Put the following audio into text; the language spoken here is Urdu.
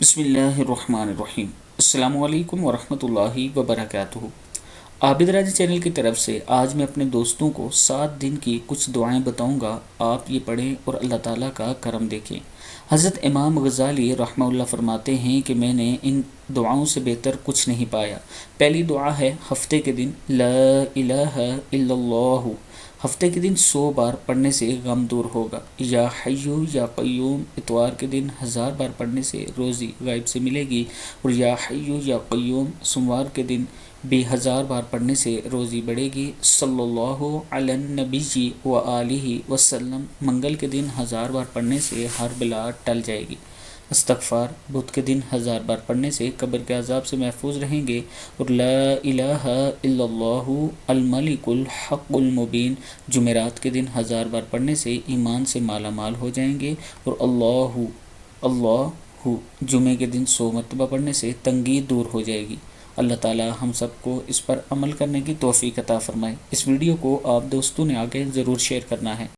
بسم اللہ الرحمن الرحیم۔ السلام علیکم ورحمۃ اللہ وبرکاتہ۔ عابد راجہ چینل کی طرف سے آج میں اپنے دوستوں کو 7 دن کی کچھ دعائیں بتاؤں گا، آپ یہ پڑھیں اور اللہ تعالیٰ کا کرم دیکھیں۔ حضرت امام غزالی رحمہ اللہ فرماتے ہیں کہ میں نے ان دعاؤں سے بہتر کچھ نہیں پایا۔ پہلی دعا ہے ہفتے کے دن لا الہ الا اللہ، ہفتے کے دن 100 بار پڑھنے سے غم دور ہوگا۔ یا حیو یا قیوم، اتوار کے دن 1000 بار پڑھنے سے روزی غائب سے ملے گی۔ اور یا حیو یا قیوم، سوموار کے دن بھی 1000 بار پڑھنے سے روزی بڑھے گی۔ صلی اللہ علی النبی و آلہ وسلم، منگل کے دن 1000 بار پڑھنے سے ہر بلا ٹل جائے گی۔ استغفار، بدھ کے دن 1000 بار پڑھنے سے قبر کے عذاب سے محفوظ رہیں گے۔ اور لا الہ الا اللہ الملک الحق المبین، جمعرات کے دن 1000 بار پڑھنے سے ایمان سے مالا مال ہو جائیں گے۔ اور اللہ جمعے کے دن 100 مرتبہ پڑھنے سے تنگی دور ہو جائے گی۔ اللہ تعالی ہم سب کو اس پر عمل کرنے کی توفیق عطا فرمائے۔ اس ویڈیو کو آپ دوستوں نے آگے ضرور شیئر کرنا ہے۔